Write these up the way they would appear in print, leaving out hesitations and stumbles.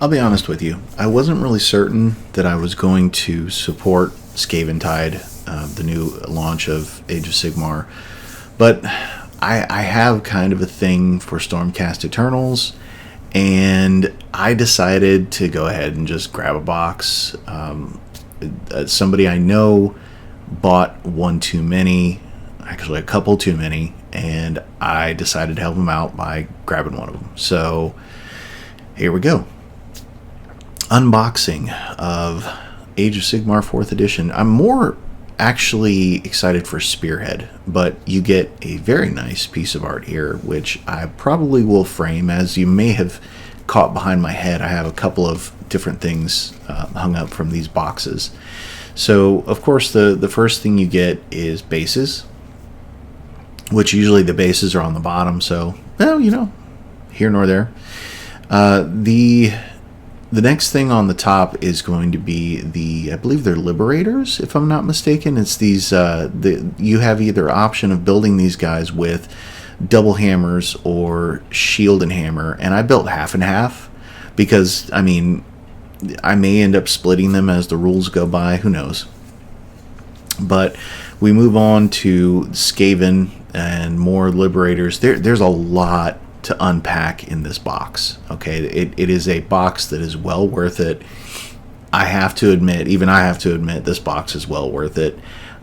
I'll be honest with you. I wasn't really certain that I was going to support Skaventide, the new launch of Age of Sigmar, but I have kind of a thing for Stormcast Eternals, and I decided to go ahead and just grab a box. Somebody I know bought one too many, actually a couple too many, and I decided to help him out by grabbing one of them. So here we go. Unboxing of Age of Sigmar 4th edition. I'm more actually excited for Spearhead, but you get a very nice piece of art here, which I probably will frame. As you may have caught behind my head, I have a couple of different things hung up from these boxes. So of course the first thing you get is bases, which usually the bases are on the bottom, so well, you know, here nor there. The next thing on the top is going to be I believe they're Liberators, if I'm not mistaken. It's these, you have either option of building these guys with double hammers or shield and hammer, and I built half and half because, I mean, I may end up splitting them as the rules go by, who knows. But we move on to Skaven and more Liberators. There's a lot to unpack in this box. Okay, it is a box that is well worth it. I have to admit, this box is well worth it.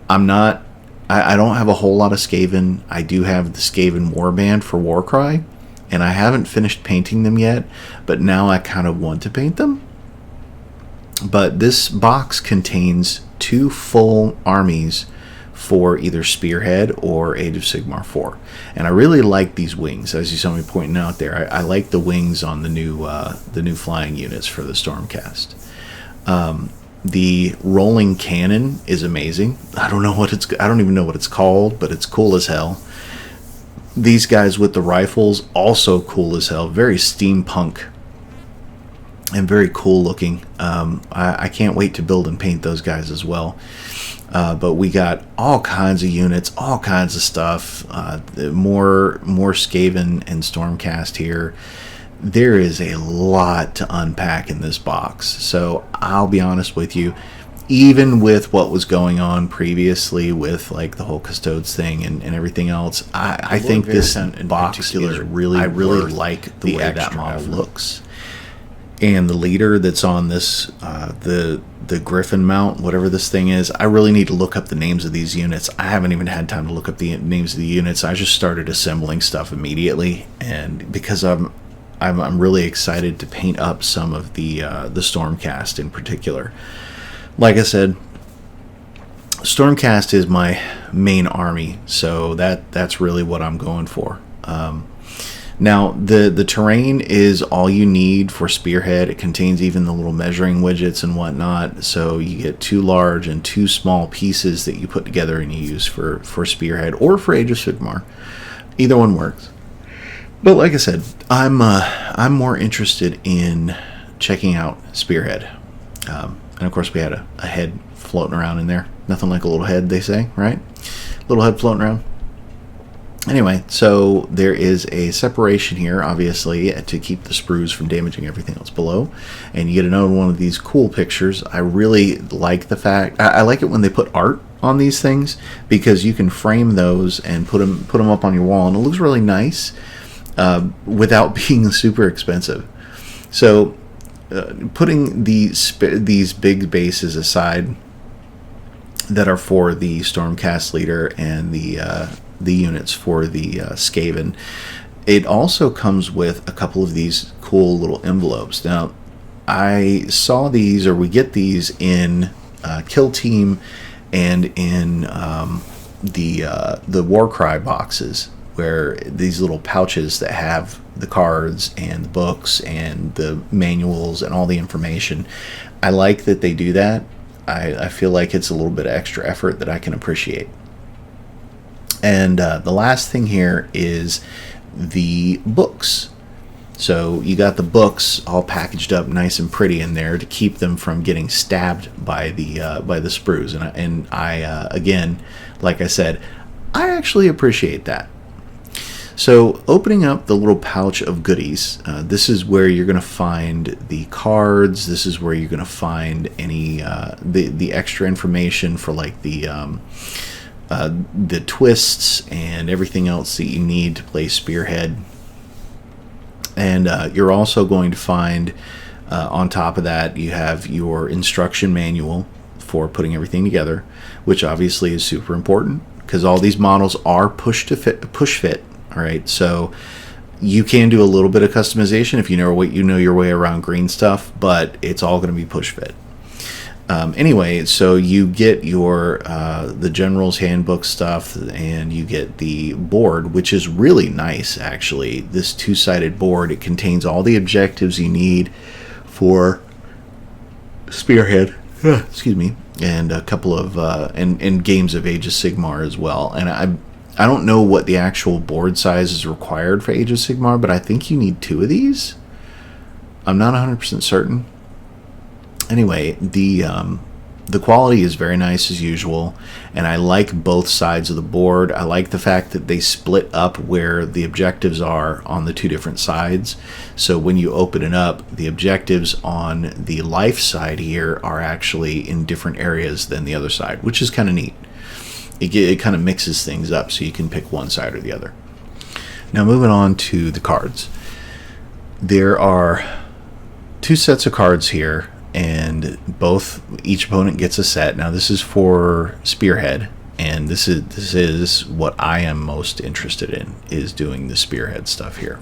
I don't have a whole lot of Skaven. I do have the Skaven warband for Warcry, and I haven't finished painting them yet, but now I kind of want to paint them. But this box contains 2 full armies for either Spearhead or Age of Sigmar 4. And I really like these wings, as you saw me pointing out there. I like the wings on the new flying units for the Stormcast. The rolling cannon is amazing. I don't even know what it's called, but it's cool as hell. These guys with the rifles, also cool as hell. Very steampunk and very cool looking. I can't wait to build and paint those guys as well. But we got all kinds of units, all kinds of stuff. More Skaven and Stormcast here. There is a lot to unpack in this box. So I'll be honest with you, even with what was going on previously with like the whole Custodes thing and everything else, I think this box is really, I really like the way that model looks. And the leader that's on this, the Griffin mount, whatever this thing is, I really need to look up the names of these units. I haven't even had time to look up the names of the units. I just started assembling stuff immediately, and because I'm really excited to paint up some of the Stormcast in particular. Like I said, Stormcast is my main army, so that's really what I'm going for. Now, the terrain is all you need for Spearhead. It contains even the little measuring widgets and whatnot, so you get 2 large and 2 small pieces that you put together and you use for Spearhead or for Age of Sigmar. Either one works. But like I said, I'm more interested in checking out Spearhead. And of course we had a head floating around in there. Nothing like a little head, they say, right? Little head floating around. Anyway, so there is a separation here, obviously, to keep the sprues from damaging everything else below. And you get another one of these cool pictures. I really like the fact, I like it when they put art on these things, because you can frame those and put them up on your wall, and it looks really nice without being super expensive. So putting these big bases aside that are for the Stormcast leader and the units for the Skaven, it also comes with a couple of these cool little envelopes. Now, I saw these, or we get these in Kill Team and in the Warcry boxes, where these little pouches that have the cards and the books and the manuals and all the information. I like that they do that. I feel like it's a little bit of extra effort that I can appreciate. And the last thing here is the books. So you got the books all packaged up nice and pretty in there to keep them from getting stabbed by the sprues. And I again, like I said, I actually appreciate that. So opening up the little pouch of goodies, this is where you're going to find the cards. This is where you're going to find any the extra information for like the twists and everything else that you need to play Spearhead. And you're also going to find on top of that, you have your instruction manual for putting everything together, which obviously is super important because all these models are push fit. All right, so you can do a little bit of customization if you know your way around green stuff, but it's all going to be push fit. Anyway, so you get your the General's Handbook stuff, and you get the board, which is really nice actually. This two-sided board, it contains all the objectives you need for Spearhead. Excuse me, and a couple of and games of Age of Sigmar as well. And I don't know what the actual board size is required for Age of Sigmar, but I think you need 2 of these. I'm not 100% certain. Anyway, the quality is very nice as usual, and I like both sides of the board. I like the fact that they split up where the objectives are on the 2 different sides. So when you open it up, the objectives on the life side here are actually in different areas than the other side, which is kind of neat. It kind of mixes things up so you can pick one side or the other. Now moving on to the cards. There are 2 sets of cards here, and each opponent gets a set. Now this is for Spearhead, and this is what I am most interested in, is doing the Spearhead stuff here.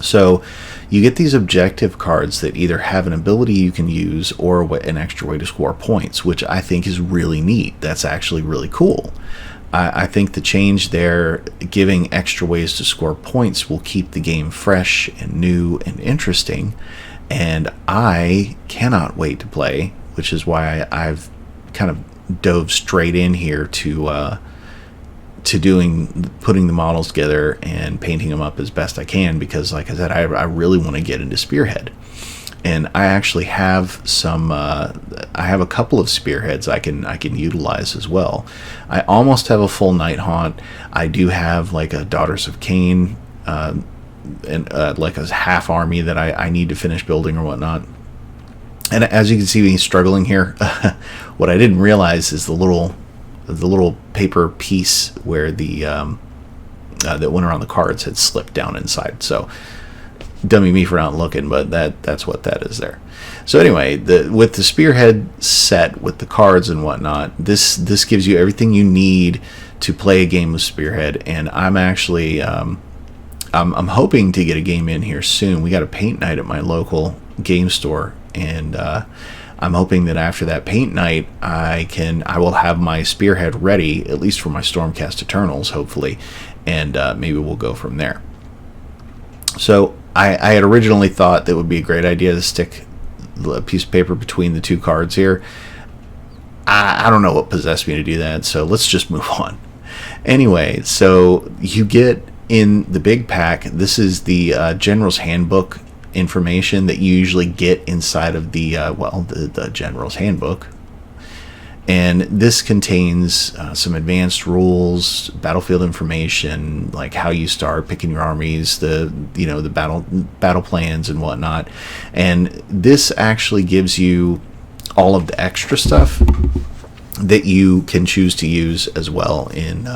So you get these objective cards that either have an ability you can use or an extra way to score points, which I think is really neat. That's actually really cool. I think the change there, giving extra ways to score points, will keep the game fresh and new and interesting. And I cannot wait to play, which is why I've kind of dove straight in here to putting the models together and painting them up as best I can, because like I said, I really want to get into Spearhead. And I actually have I have a couple of Spearheads I can utilize as well. I almost have a full Night Haunt. I do have like a Daughters of Cain and like a half army that I need to finish building or whatnot. And as you can see me struggling here, what I didn't realize is the little paper piece where the that went around the cards had slipped down inside. So dummy me for not looking, but that's what that is there. So anyway, with the Spearhead set with the cards and whatnot, this gives you everything you need to play a game of Spearhead. And I'm actually I'm hoping to get a game in here soon. We got a paint night at my local game store, and I'm hoping that after that paint night, I will have my Spearhead ready, at least for my Stormcast Eternals, hopefully, and maybe we'll go from there. So I had originally thought that it would be a great idea to stick a piece of paper between the 2 cards here. I don't know what possessed me to do that, so let's just move on. Anyway, so you get in the big pack, this is the General's Handbook information that you usually get inside of the General's Handbook. And this contains some advanced rules, battlefield information, like how you start picking your armies, the battle plans and whatnot. And this actually gives you all of the extra stuff that you can choose to use as well in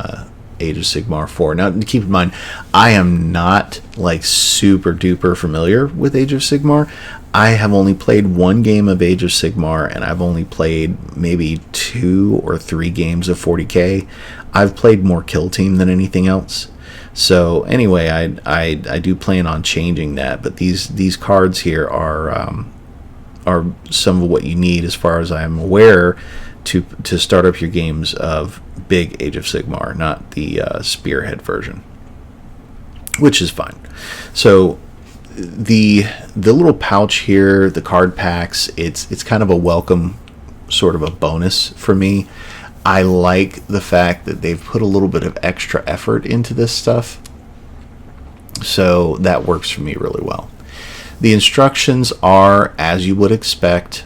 Age of Sigmar 4. Now, keep in mind, I am not like super duper familiar with Age of Sigmar. I have only played 1 game of Age of Sigmar, and I've only played maybe 2 or 3 games of 40k. I've played more Kill Team than anything else. So anyway, I do plan on changing that. But these cards here are some of what you need, as far as I am aware, to start up your games of big Age of Sigmar, not the Spearhead version, which is fine. So the little pouch here, the card packs, it's kind of a welcome sort of a bonus for me. I like the fact that they've put a little bit of extra effort into this stuff, so that works for me really well. The instructions are, as you would expect,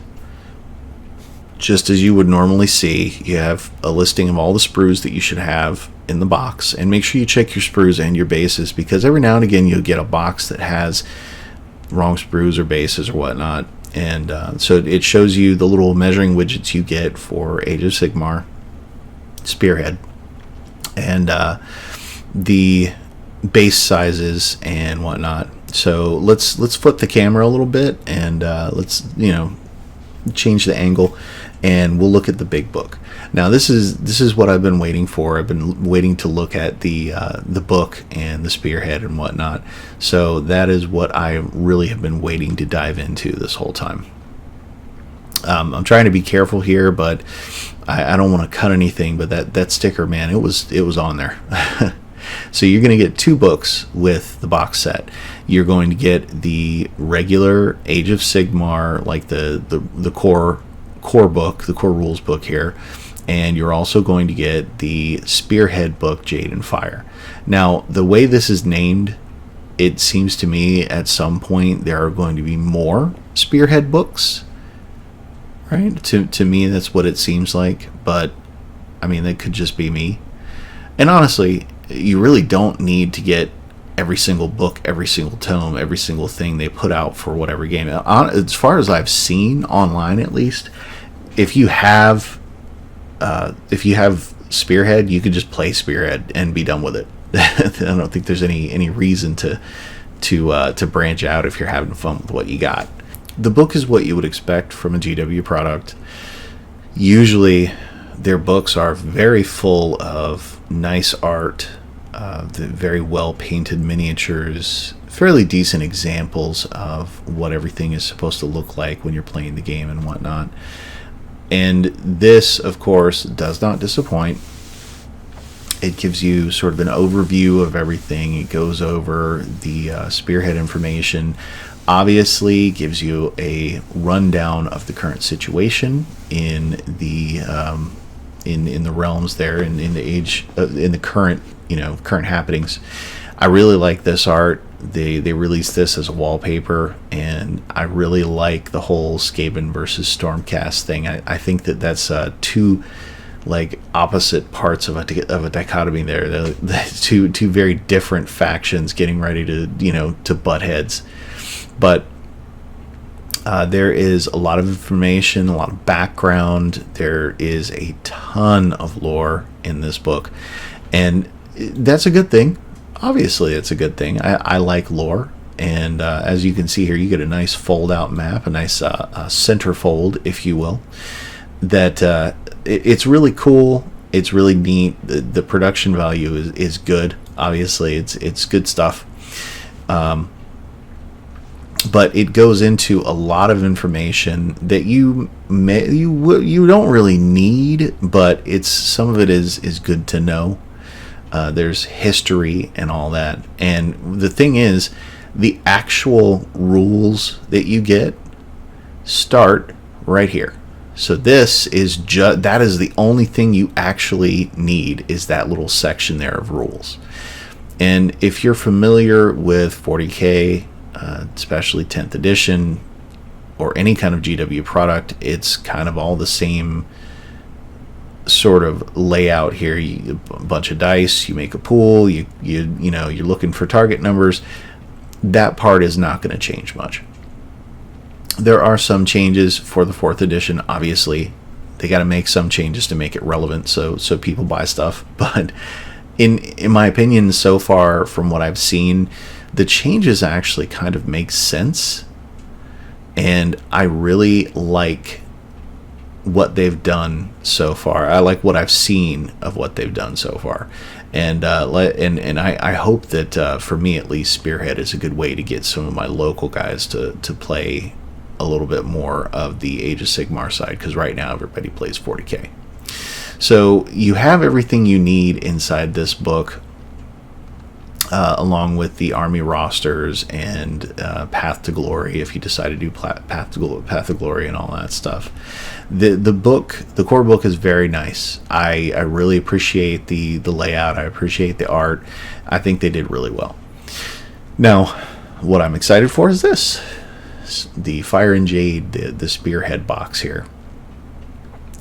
just as you would normally see. You have a listing of all the sprues that you should have in the box, and make sure you check your sprues and your bases, because every now and again you'll get a box that has wrong sprues or bases or whatnot. And so it shows you the little measuring widgets you get for Age of Sigmar, Spearhead, and the base sizes and whatnot. So let's flip the camera a little bit, and let's change the angle, and we'll look at the big book. Now this is what I've been waiting for. I've been waiting to look at the book and the spearhead and whatnot. So that is what I really have been waiting to dive into this whole time. I'm trying to be careful here, but I don't want to cut anything. But that sticker, man, it was on there. So you're going to get 2 books with the box set. You're going to get the regular Age of Sigmar, like the core book, the core rules book here, and you're also going to get the Spearhead book, Jade and Fire. Now, the way this is named, it seems to me at some point there are going to be more Spearhead books, right? To me, that's what it seems like, but I mean, that could just be me. And honestly, you really don't need to get every single book, every single tome, every single thing they put out for whatever game. As far as I've seen online, at least, if you have Spearhead, you can just play Spearhead and be done with it. I don't think there's any reason to branch out if you're having fun with what you got. The book is what you would expect from a GW product. Usually, their books are very full of nice art, the very well painted miniatures, fairly decent examples of what everything is supposed to look like when you're playing the game and whatnot. And this, of course, does not disappoint. It gives you sort of an overview of everything. It goes over the Spearhead information. Obviously, gives you a rundown of the current situation in the in the realms there, in the age, in the current current happenings. I really like this art. They released this as a wallpaper, and I really like the whole Skaven versus Stormcast thing. I think that's 2 like opposite parts of a dichotomy there. The two very different factions getting ready to butt heads. But there is a lot of information, a lot of background. There is a ton of lore in this book, and that's a good thing. Obviously, it's a good thing. I like lore, and as you can see here, you get a nice fold-out map, a nice centerfold, if you will. That it's really cool. It's really neat. The production value is good. Obviously, it's good stuff. But it goes into a lot of information that you don't really need, but some of it is good to know. There's history and all that, and the thing is, the actual rules that you get start right here. So this is that is the only thing you actually need, is that little section there of rules. And if you're familiar with 40K, especially 10th edition, or any kind of GW product, it's kind of all the same sort of layout here. A bunch of dice, you make a pool, you're looking for target numbers. That part is not going to change much. There are some changes for the 4th edition. Obviously, they got to make some changes to make it relevant so people buy stuff. But in my opinion, so far from what I've seen, the changes actually kind of make sense, and I really like what they've done so far. I like what I've seen of what they've done so far, and I hope that for me at least, Spearhead is a good way to get some of my local guys to play a little bit more of the Age of Sigmar side, because right now everybody plays 40K. So you have everything you need inside this book, along with the army rosters and Path to Glory, if you decide to do Path to Glory and all that stuff. The core book is very nice. I really appreciate the layout. I appreciate the art. I think they did really well. Now, what I'm excited for is this. The Fire and Jade, the Spearhead box here.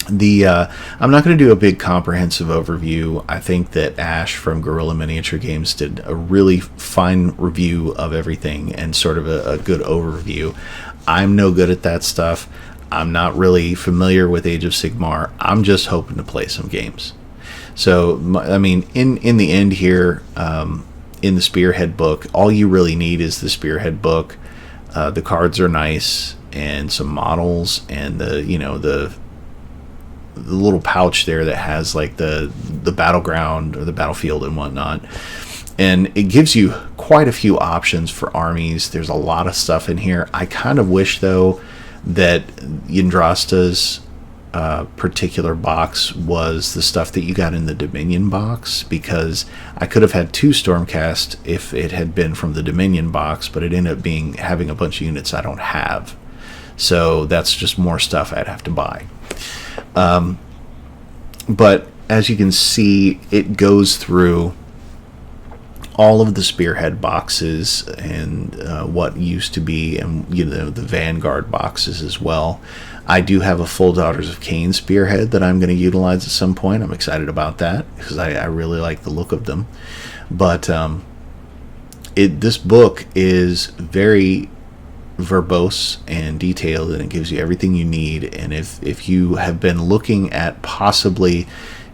The I'm not going to do a big comprehensive overview. I think that Ash from Guerrilla Miniature Games did a really fine review of everything and sort of a good overview. I'm no good at that stuff. I'm not really familiar with Age of Sigmar. I'm just hoping to play some games. So, I mean, in the end here, in the Spearhead book, all you really need is the Spearhead book. The cards are nice, and some models, and the little pouch there that has like the battleground or the battlefield and whatnot. And it gives you quite a few options for armies. There's a lot of stuff in here. I kind of wish, though, that Yndrasta's particular box was the stuff that you got in the Dominion box, because I could have had 2 Stormcast if it had been from the Dominion box, but it ended up having a bunch of units I don't have. So that's just more stuff I'd have to buy. But as you can see, it goes through all of the Spearhead boxes and what used to be, and the Vanguard boxes as well. I do have a full Daughters of Cain Spearhead that I'm going to utilize at some point. I'm excited about that because I really like the look of them. But this book is very verbose and detailed, and it gives you everything you need. And if you have been looking at possibly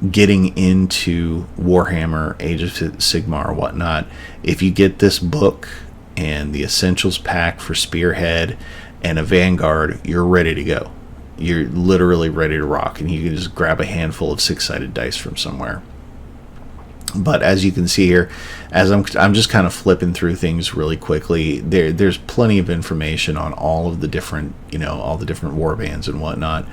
getting into Warhammer, Age of Sigmar, or whatnot, if you get this book and the Essentials pack for Spearhead and a Vanguard, you're ready to go. You're literally ready to rock, and you can just grab a handful of 6-sided dice from somewhere. But as you can see here, as I'm just kind of flipping through things really quickly, there's plenty of information on all of the different, all the different war bands and whatnot.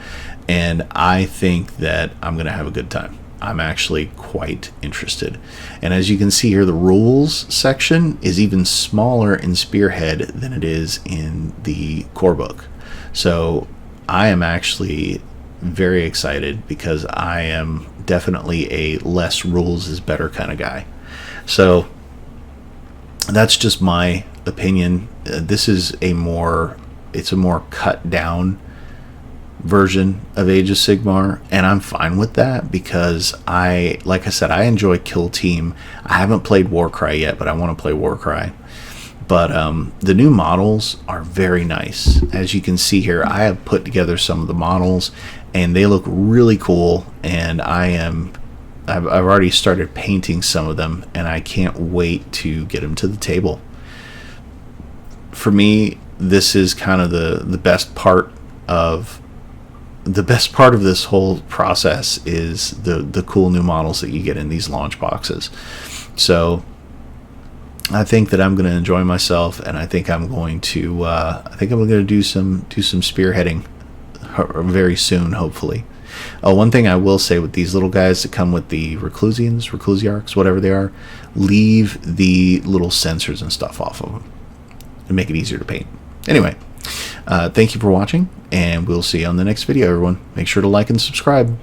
And I think that I'm going to have a good time. I'm actually quite interested. And as you can see here, the rules section is even smaller in Spearhead than it is in the core book. So I am actually very excited, because I am definitely a less rules is better kind of guy. So that's just my opinion. This is a more cut down version of Age of Sigmar, and I'm fine with that, because like I said, I enjoy Kill Team. I haven't played Warcry yet, but I want to play Warcry. But the new models are very nice. As you can see here, I have put together some of the models, and they look really cool. And I've already started painting some of them, and I can't wait to get them to the table. For me, this is kind of the best part of this whole process is the cool new models that you get in these launch boxes. So I think that I'm going to enjoy myself, and I think I'm going to do some spearheading very soon, hopefully. One thing I will say with these little guys that come with the Reclusiarchs, whatever they are, leave the little sensors and stuff off of them to make it easier to paint. Anyway, thank you for watching, and we'll see you on the next video, everyone. Make sure to like and subscribe.